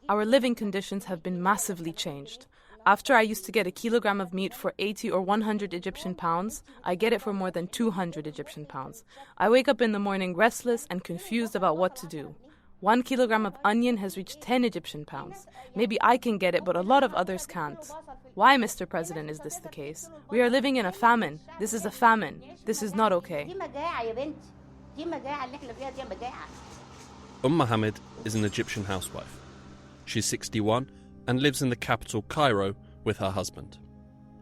Our living conditions have been massively changed. After I used to get a kilogram of meat for 80 or 100 Egyptian pounds, I get it for more than 200 Egyptian pounds. I wake up in the morning restless and confused about what to do. 1 kilogram of onion has reached 10 Egyptian pounds. Maybe I can get it, but a lot of others can't. Why, Mr. President, is this the case? We are living in a famine. This is a famine. This is not okay. Mohammed is an Egyptian housewife. She's 61 and lives in the capital, Cairo, with her husband.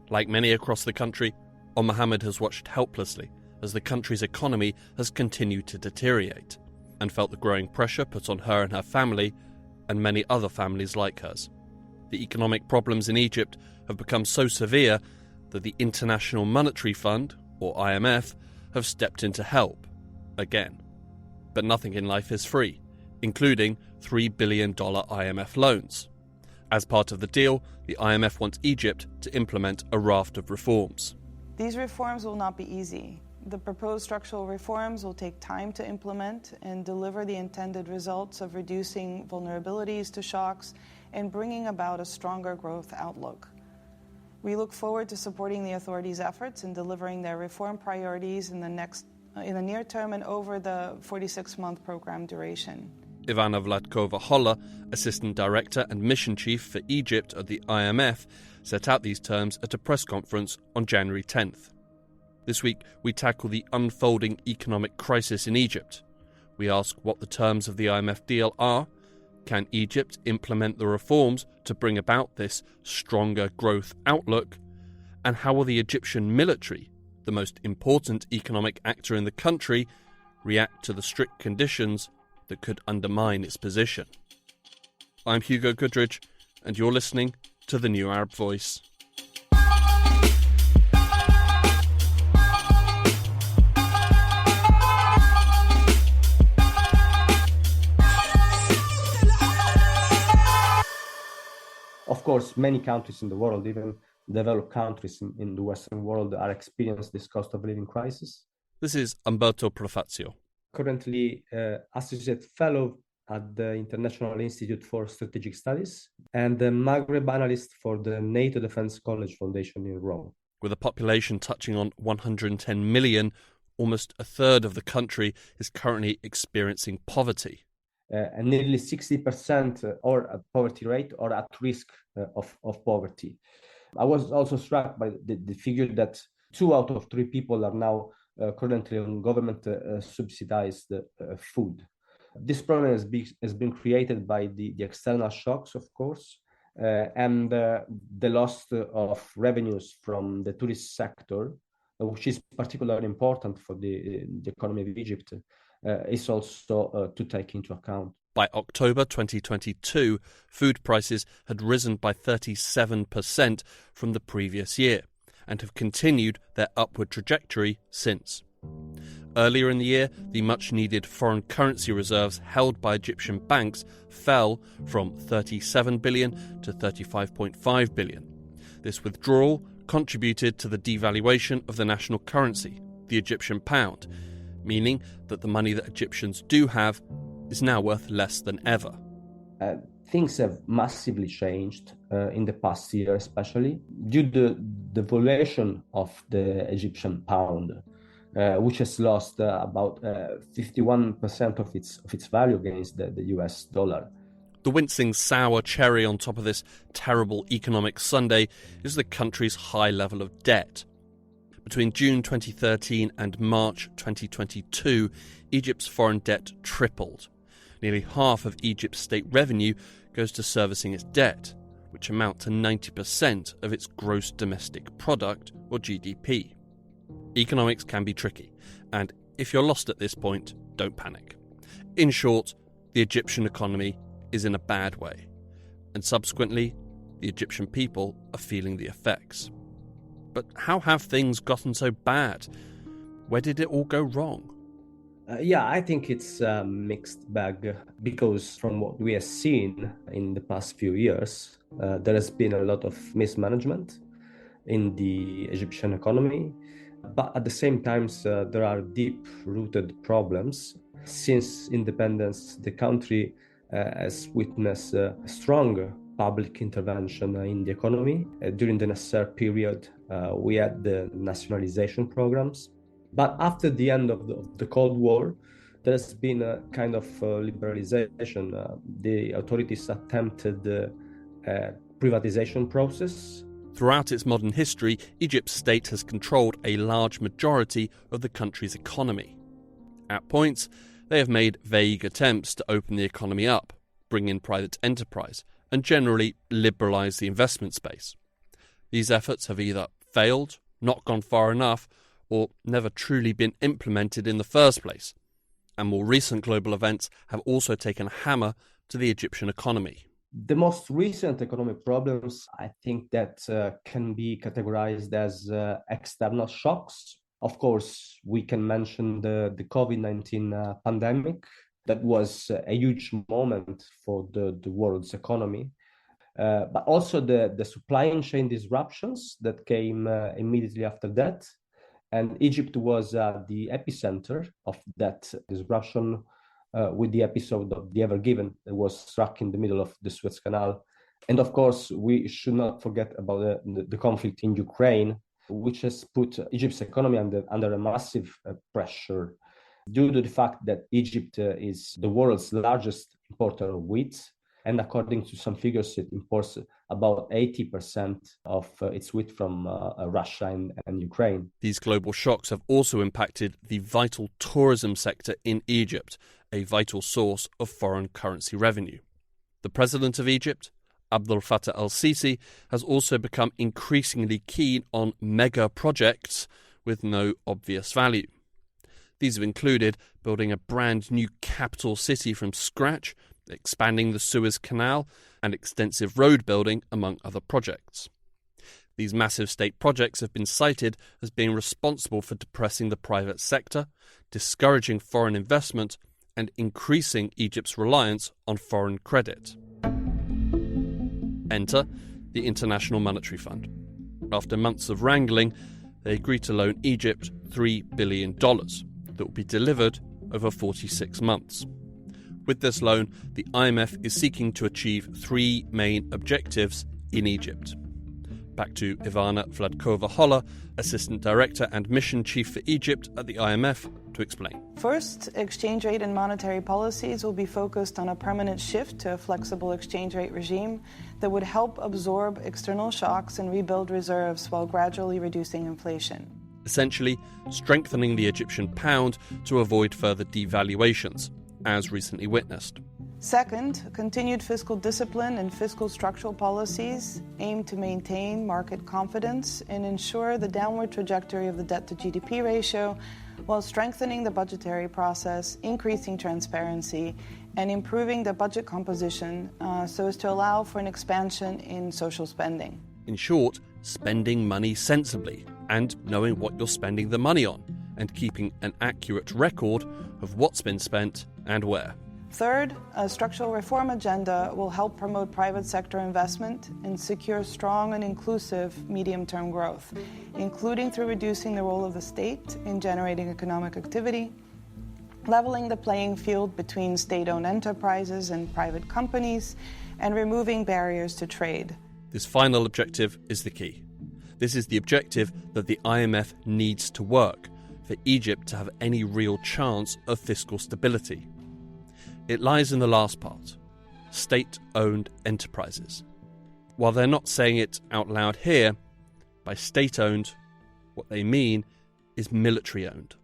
Like many across the country, Mohammed has watched helplessly as the country's economy has continued to deteriorate and felt the growing pressure put on her and her family and many other families like hers. The economic problems in Egypt have become so severe that the International Monetary Fund, or IMF, have stepped in to help, again. But nothing in life is free, including $3 billion IMF loans. As part of the deal, the IMF wants Egypt to implement a raft of reforms. These reforms will not be easy. The proposed structural reforms will take time to implement and deliver the intended results of reducing vulnerabilities to shocks and bringing about a stronger growth outlook. We look forward to supporting the authorities' efforts in delivering their reform priorities in the near term and over the 46-month program duration. Ivana Vladkova-Holler, Assistant Director and Mission Chief for Egypt at the IMF, set out these terms at a press conference on January 10th. This week, we tackle the unfolding economic crisis in Egypt. We ask what the terms of the IMF deal are. Can Egypt implement the reforms to bring about this stronger growth outlook? And how will the Egyptian military, the most important economic actor in the country, react to the strict conditions that could undermine its position? I'm Hugo Goodridge, and you're listening to The New Arab Voice. Of course, many countries in the world, even developed countries in the Western world, are experiencing this cost of living crisis. This is Umberto Profazio. Currently Associate Fellow at the International Institute for Strategic Studies and the Maghreb Analyst for the NATO Defense College Foundation in Rome. With a population touching on 110 million, almost a third of the country is currently experiencing poverty. And nearly 60% are at poverty rate or at risk of poverty. I was also struck by the figure that 2 out of 3 people are now currently on government subsidized food. This problem has been created by the external shocks, of course, and the loss of revenues from the tourist sector, which is particularly important for the economy of Egypt, is also to take into account. By October 2022, food prices had risen by 37% from the previous year and have continued their upward trajectory since. Earlier in the year, the much-needed foreign currency reserves held by Egyptian banks fell from 37 billion to 35.5 billion. This withdrawal contributed to the devaluation of the national currency, the Egyptian pound, meaning that the money that Egyptians do have is now worth less than ever. Things have massively changed in the past year, especially due to the devaluation of the Egyptian pound, which has lost about 51% of its value against the US dollar. The wincing sour cherry on top of this terrible economic sundae is the country's high level of debt. Between June 2013 and March 2022, Egypt's foreign debt tripled. Nearly half of Egypt's state revenue goes to servicing its debt, which amount to 90% of its gross domestic product, or GDP. Economics can be tricky, and if you're lost at this point, don't panic. In short, the Egyptian economy is in a bad way, and subsequently, the Egyptian people are feeling the effects. But how have things gotten so bad? Where did it all go wrong? I think it's a mixed bag, because from what we have seen in the past few years, there has been a lot of mismanagement in the Egyptian economy. But at the same time, there are deep-rooted problems. Since independence, the country has witnessed strong public intervention in the economy. During the Nasser period, we had the nationalization programs. But after the end of the Cold War, there's been a kind of liberalization. The authorities attempted a privatization process. Throughout its modern history, Egypt's state has controlled a large majority of the country's economy. At points, they have made vague attempts to open the economy up, bring in private enterprise, and generally liberalise the investment space. These efforts have either failed, not gone far enough, or never truly been implemented in the first place. And more recent global events have also taken a hammer to the Egyptian economy. The most recent economic problems, I think, that can be categorized as external shocks. Of course, we can mention the COVID-19 pandemic. That was a huge moment for the world's economy. But also the supply chain disruptions that came immediately after that. And Egypt was the epicenter of that disruption with the episode of the Ever Given that was struck in the middle of the Suez Canal. And of course, we should not forget about the conflict in Ukraine, which has put Egypt's economy under a massive pressure due to the fact that Egypt is the world's largest importer of wheat. And according to some figures, it imports about 80% of its wheat from Russia and Ukraine. These global shocks have also impacted the vital tourism sector in Egypt, a vital source of foreign currency revenue. The president of Egypt, Abdel Fattah el-Sisi, has also become increasingly keen on mega projects with no obvious value. These have included building a brand new capital city from scratch, expanding the Suez Canal, and extensive road building, among other projects. These massive state projects have been cited as being responsible for depressing the private sector, discouraging foreign investment, and increasing Egypt's reliance on foreign credit. Enter the International Monetary Fund. After months of wrangling, they agreed to loan Egypt $3 billion that will be delivered over 46 months. With this loan, the IMF is seeking to achieve three main objectives in Egypt. Back to Ivana Vladkova-Holler, Assistant Director and Mission Chief for Egypt at the IMF, to explain. First, exchange rate and monetary policies will be focused on a permanent shift to a flexible exchange rate regime that would help absorb external shocks and rebuild reserves while gradually reducing inflation. Essentially, strengthening the Egyptian pound to avoid further devaluations, as recently witnessed. Second, continued fiscal discipline and fiscal structural policies aim to maintain market confidence and ensure the downward trajectory of the debt-to-GDP ratio while strengthening the budgetary process, increasing transparency, and improving the budget composition so as to allow for an expansion in social spending. In short, spending money sensibly and knowing what you're spending the money on and keeping an accurate record of what's been spent and where. Third, a structural reform agenda will help promote private sector investment and secure strong and inclusive medium-term growth, including through reducing the role of the state in generating economic activity, leveling the playing field between state-owned enterprises and private companies, and removing barriers to trade. This final objective is the key. This is the objective that the IMF needs to work for Egypt to have any real chance of fiscal stability. It lies in the last part, state-owned enterprises. While they're not saying it out loud here, by state-owned, what they mean is military-owned.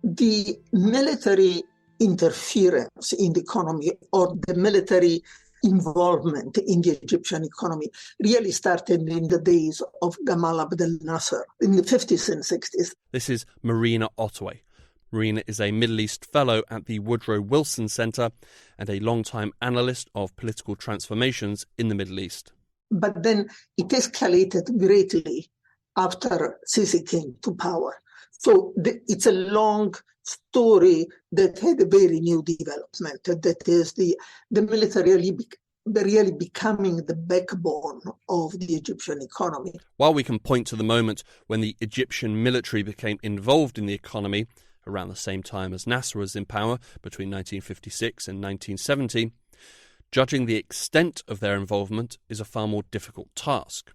The military interference in the economy or the military involvement in the Egyptian economy really started in the days of Gamal Abdel Nasser in the 50s and 60s. This is Marina Ottaway. Marina is a Middle East Fellow at the Woodrow Wilson Center and a long-time analyst of political transformations in the Middle East. But then it escalated greatly after Sisi came to power. So it's a long story that had a very new development. That is, the military really really becoming the backbone of the Egyptian economy. While we can point to the moment when the Egyptian military became involved in the economy, around the same time as Nasser was in power, between 1956 and 1970, judging the extent of their involvement is a far more difficult task.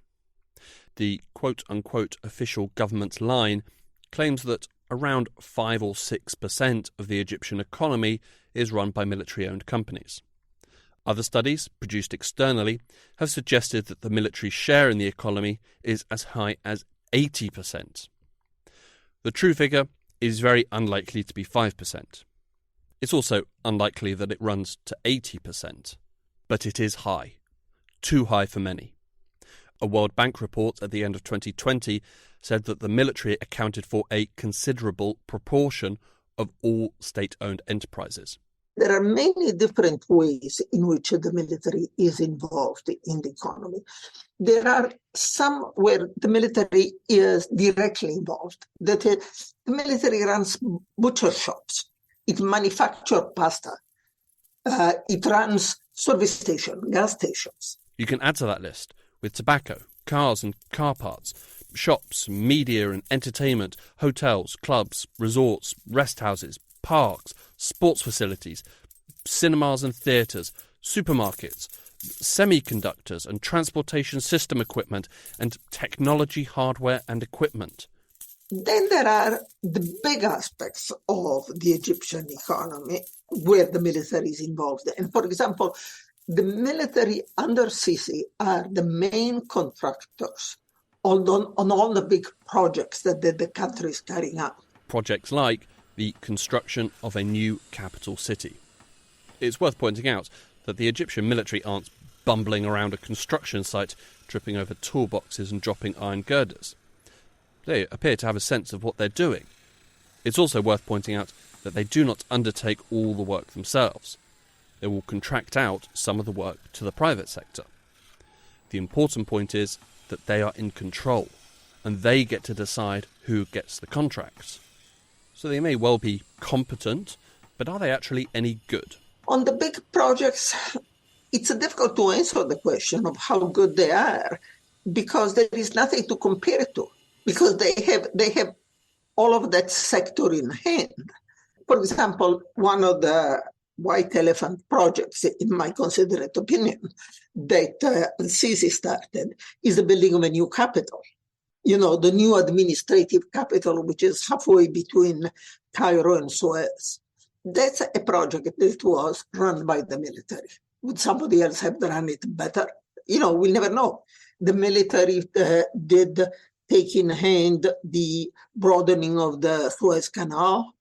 The quote-unquote official government line claims that around 5 or 6% of the Egyptian economy is run by military-owned companies. Other studies, produced externally, have suggested that the military share in the economy is as high as 80%. The true figure is very unlikely to be 5%. It's also unlikely that it runs to 80%. But it is high. Too high for many. A World Bank report at the end of 2020 said that the military accounted for a considerable proportion of all state-owned enterprises. There are many different ways in which the military is involved in the economy. There are some where the military is directly involved. That the military runs butcher shops. It manufactures pasta. It runs service stations, gas stations. You can add to that list with tobacco, cars and car parts, shops, media and entertainment, hotels, clubs, resorts, rest houses, parks, sports facilities, cinemas and theatres, supermarkets, semiconductors and transportation system equipment, and technology hardware and equipment. Then there are the big aspects of the Egyptian economy where the military is involved. And for example, the military under Sisi are the main contractors on all the big projects that the country is carrying out. Projects like the construction of a new capital city. It's worth pointing out that the Egyptian military aren't bumbling around a construction site, tripping over toolboxes and dropping iron girders. They appear to have a sense of what they're doing. It's also worth pointing out that they do not undertake all the work themselves. They will contract out some of the work to the private sector. The important point is that they are in control, and they get to decide who gets the contracts. So they may well be competent, but are they actually any good? On the big projects, it's difficult to answer the question of how good they are, because there is nothing to compare it to, because they have all of that sector in hand. For example, one of the white elephant projects, in my considerate opinion, that Sisi started is the building of a new capital. You know, the new administrative capital, which is halfway between Cairo and Suez. That's a project that was run by the military. Would somebody else have run it better? You know, we'll never know. The military did take in hand the broadening of the Suez Canal.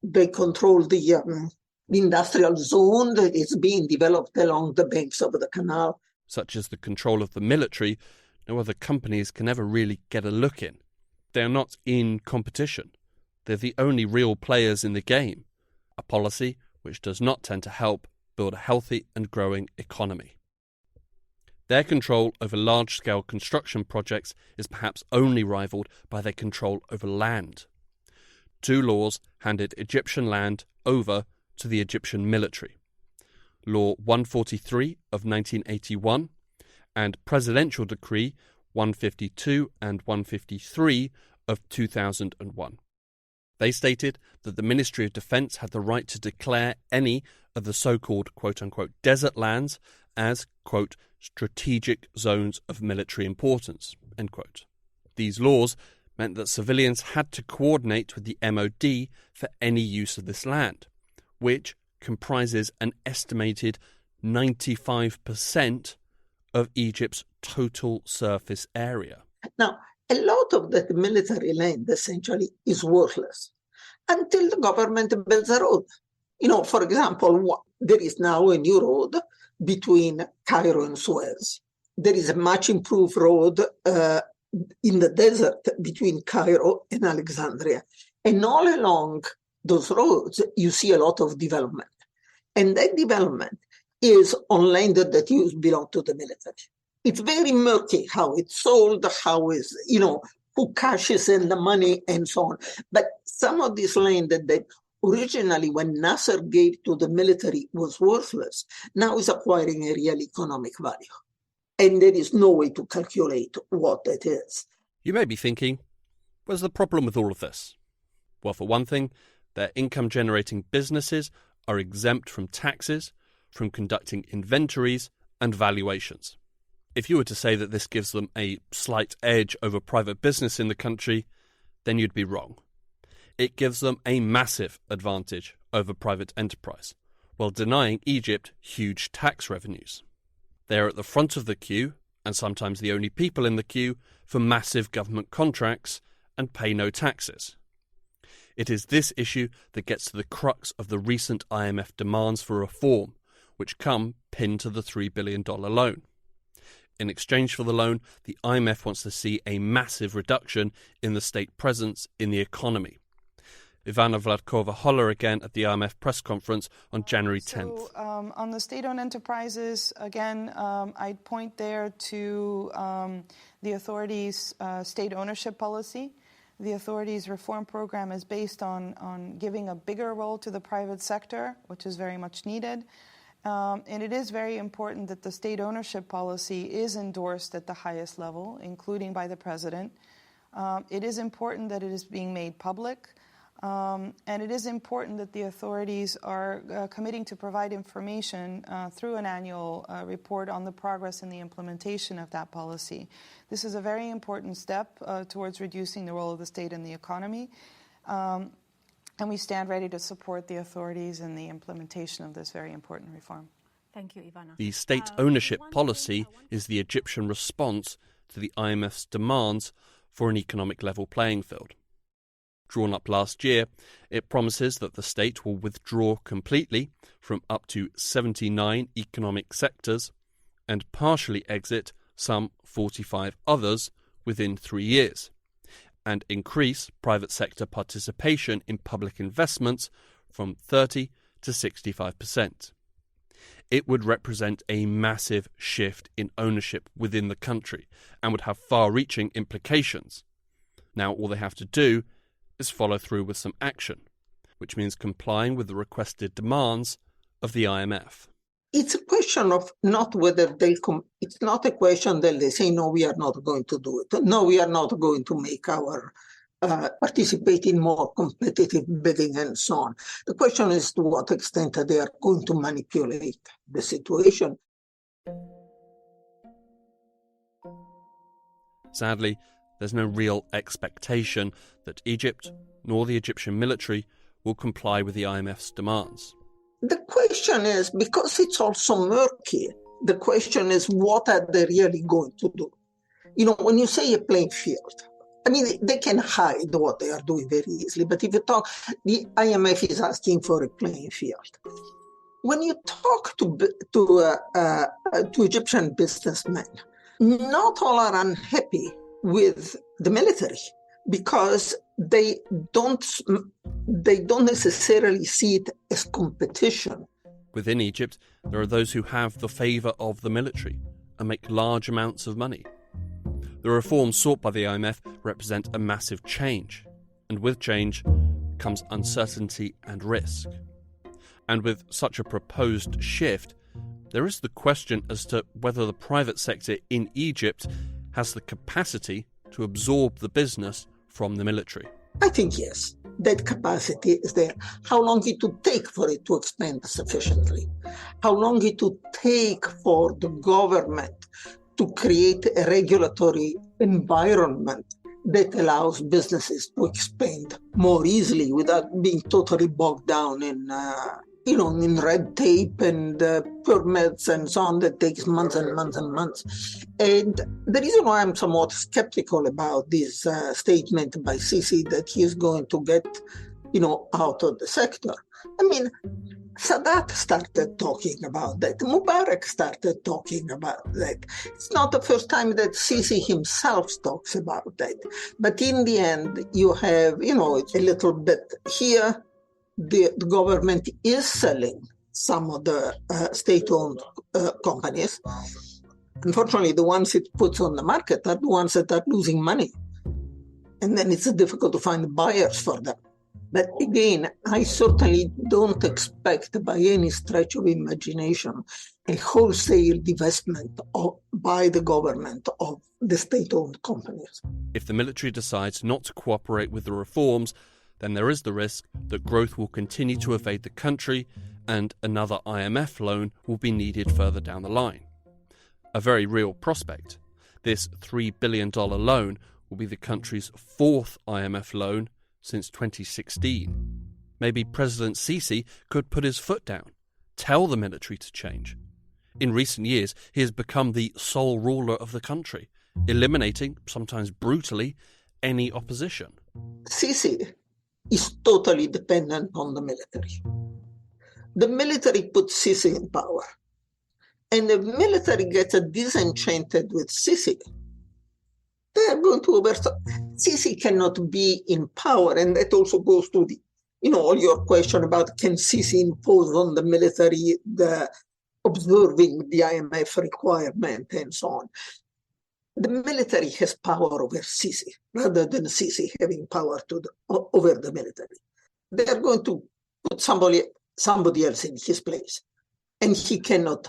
They control the industrial zone that is being developed along the banks of the canal. Such as the control of the military, no other companies can ever really get a look in. They are not in competition. They're the only real players in the game, a policy which does not tend to help build a healthy and growing economy. Their control over large-scale construction projects is perhaps only rivaled by their control over land. 2 laws handed Egyptian land over to the Egyptian military. Law 143 of 1981 and Presidential Decree 152 and 153 of 2001. They stated that the Ministry of Defence had the right to declare any of the so-called quote-unquote desert lands as, quote, strategic zones of military importance, end quote. These laws meant that civilians had to coordinate with the MOD for any use of this land, which comprises an estimated 95% of Egypt's total surface area. Now, a lot of that military land essentially is worthless until the government builds a road. You know, for example, there is now a new road between Cairo and Suez. There is a much improved road in the desert between Cairo and Alexandria. And all along those roads, you see a lot of development. And that development is on land that used to belong to the military. It's very murky how it's sold, how is, you know, who cashes in the money and so on. But some of this land that originally when Nasser gave to the military was worthless, now is acquiring a real economic value. And there is no way to calculate what that is. You may be thinking, where's the problem with all of this? Well, for one thing, their income-generating businesses are exempt from taxes, from conducting inventories and valuations. If you were to say that this gives them a slight edge over private business in the country, then you'd be wrong. It gives them a massive advantage over private enterprise, while denying Egypt huge tax revenues. They're at the front of the queue, and sometimes the only people in the queue, for massive government contracts and pay no taxes. It is this issue that gets to the crux of the recent IMF demands for reform, which come pinned to the $3 billion loan. In exchange for the loan, the IMF wants to see a massive reduction in the state presence in the economy. Ivana Vladkova-Holler again at the IMF press conference on January 10th. So, on the state-owned enterprises, again, I'd point there to the authorities' state ownership policy. The authorities' reform program is based on giving a bigger role to the private sector, which is very much needed. And it is very important that the state ownership policy is endorsed at the highest level, including by the president. It is important that it is being made public. And it is important that the authorities are committing to provide information through an annual report on the progress in the implementation of that policy. This is a very important step towards reducing the role of the state in the economy. And we stand ready to support the authorities in the implementation of this very important reform. Thank you, Ivana. The state ownership policy is the Egyptian response to the IMF's demands for an economic level playing field. Drawn up last year, it promises that the state will withdraw completely from up to 79 economic sectors and partially exit some 45 others within 3 years, and increase private sector participation in public investments from 30 to 65%. It would represent a massive shift in ownership within the country and would have far-reaching implications. Now all they have to do is follow through with some action, which means complying with the requested demands of the IMF. It's a question of not whether they'll it's not a question that they say, no, we are not going to do it. No, we are not going to make our participate in more competitive bidding and so on. The question is to what extent they are going to manipulate the situation. Sadly, there's no real expectation that Egypt nor the Egyptian military will comply with the IMF's demands. The question is, because it's also murky, the question is, what are they really going to do? You know, when you say a playing field, I mean, they can hide what they are doing very easily, but if you talk, the IMF is asking for a playing field. When you talk to Egyptian businessmen, not all are unhappy with the military because they don't necessarily see it as competition. Within Egypt, there are those who have the favour of the military and make large amounts of money. The reforms sought by the IMF represent a massive change, and with change comes uncertainty and risk. And with such a proposed shift, there is the question as to whether the private sector in Egypt has the capacity to absorb the business from the military. I think yes, that capacity is there. How long it would take for it to expand sufficiently? How long it would take for the government to create a regulatory environment that allows businesses to expand more easily without being totally bogged down in red tape and permits and so on that takes months and months and months. And the reason why I'm somewhat skeptical about this statement by Sisi that he is going to get, out of the sector. I mean, Sadat started talking about that. Mubarak started talking about that. It's not the first time that Sisi himself talks about that. But in the end, you have, a little bit here. The government is selling some of the state-owned companies. Unfortunately, the ones it puts on the market are the ones that are losing money. And then it's difficult to find buyers for them But again, I certainly don't expect by any stretch of imagination a wholesale divestment by the government of the state-owned companies. If the military decides not to cooperate with the reforms, then there is the risk that growth will continue to evade the country and another IMF loan will be needed further down the line. A very real prospect. This $3 billion loan will be the country's fourth IMF loan since 2016. Maybe President Sisi could put his foot down, tell the military to change. In recent years, he has become the sole ruler of the country, eliminating, sometimes brutally, any opposition. Sisi is totally dependent on the military. The military puts Sisi in power. And the military gets disenchanted with Sisi, they are going to overstep. Sisi cannot be in power, and that also goes to the, all your question about can Sisi impose on the military the observing the IMF requirement and so on. The military has power over Sisi rather than Sisi having power over the military. They are going to put somebody else in his place, and he cannot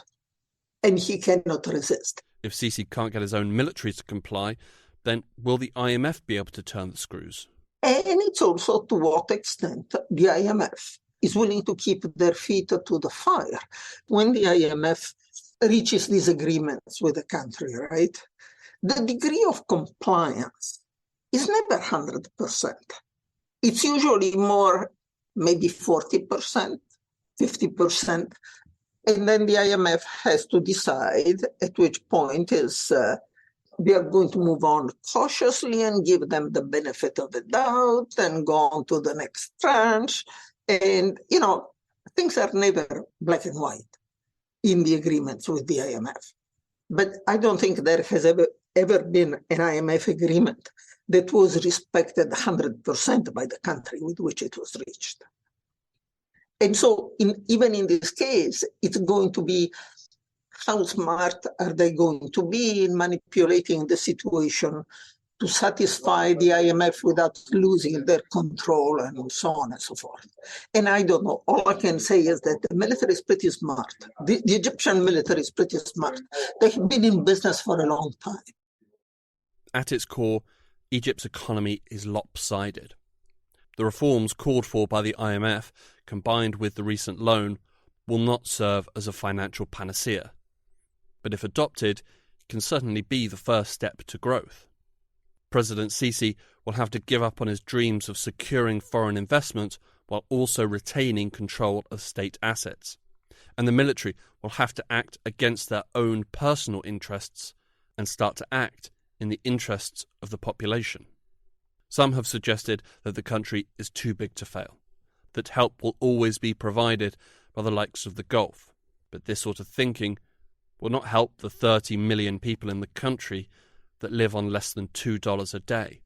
resist. If Sisi can't get his own military to comply, then will the IMF be able to turn the screws? And it's also to what extent the IMF is willing to keep their feet to the fire. When the IMF reaches these agreements with the country, right, the degree of compliance is never 100%. It's usually more, maybe 40%, 50%. And then the IMF has to decide at which point is they are going to move on cautiously and give them the benefit of the doubt and go on to the next tranche. And, things are never black and white in the agreements with the IMF. But I don't think there has ever been an IMF agreement that was respected 100% by the country with which it was reached. And so even in this case, it's going to be how smart are they going to be in manipulating the situation to satisfy the IMF without losing their control and so on and so forth. And I don't know. All I can say is that the military is pretty smart. The Egyptian military is pretty smart. They have been in business for a long time. At its core, Egypt's economy is lopsided. The reforms called for by the IMF, combined with the recent loan, will not serve as a financial panacea. But if adopted, it can certainly be the first step to growth. President Sisi will have to give up on his dreams of securing foreign investment while also retaining control of state assets. And the military will have to act against their own personal interests and start to act in the interests of the population. Some have suggested that the country is too big to fail, that help will always be provided by the likes of the Gulf. But this sort of thinking will not help the 30 million people in the country that live on less than $2 a day,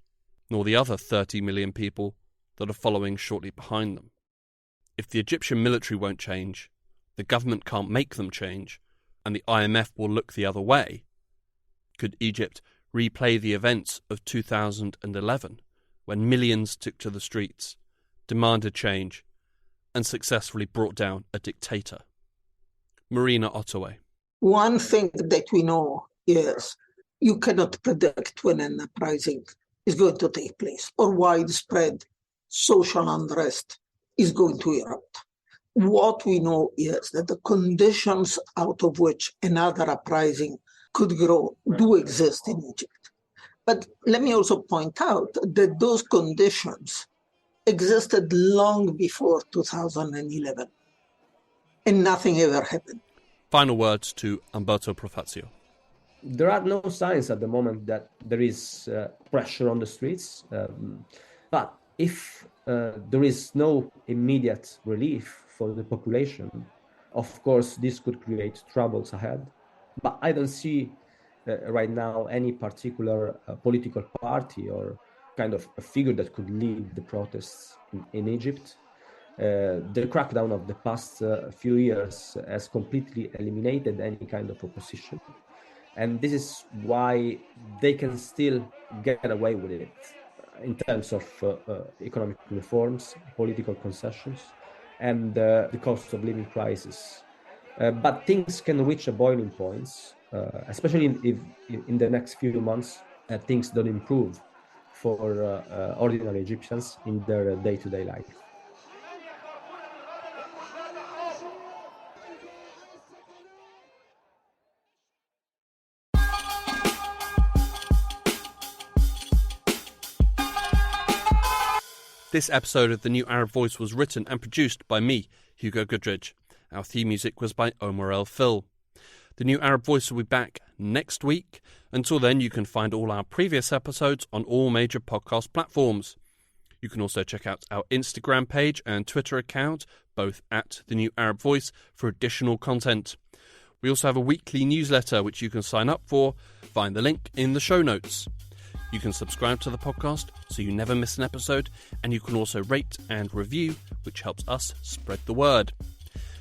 nor the other 30 million people that are following shortly behind them. If the Egyptian military won't change, the government can't make them change, and the IMF will look the other way, could Egypt replay the events of 2011, when millions took to the streets, demanded change, and successfully brought down a dictator? Marina Ottaway. One thing that we know is you cannot predict when an uprising is going to take place or widespread social unrest is going to erupt. What we know is that the conditions out of which another uprising could grow do exist in Egypt. But let me also point out that those conditions existed long before 2011, and nothing ever happened. Final words to Umberto Profazio. There are no signs at the moment that there is pressure on the streets. But if there is no immediate relief for the population, of course, this could create troubles ahead. But I don't see right now any particular political party or kind of a figure that could lead the protests in Egypt. The crackdown of the past few years has completely eliminated any kind of opposition. And this is why they can still get away with it. in terms of economic reforms, political concessions, and the cost of living crisis. But things can reach a boiling point, especially if in the next few months things don't improve for ordinary Egyptians in their day-to-day life. This episode of The New Arab Voice was written and produced by me, Hugo Goodridge. Our theme music was by Omar El Phil. The New Arab Voice will be back next week. Until then, you can find all our previous episodes on all major podcast platforms. You can also check out our Instagram page and Twitter account, both at The New Arab Voice, for additional content. We also have a weekly newsletter which you can sign up for. Find the link in the show notes. You can subscribe to the podcast so you never miss an episode, and you can also rate and review, which helps us spread the word.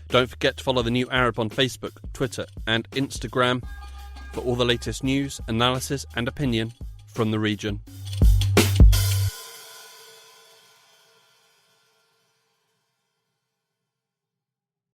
Don't forget to follow The New Arab on Facebook, Twitter and Instagram for all the latest news, analysis and opinion from the region.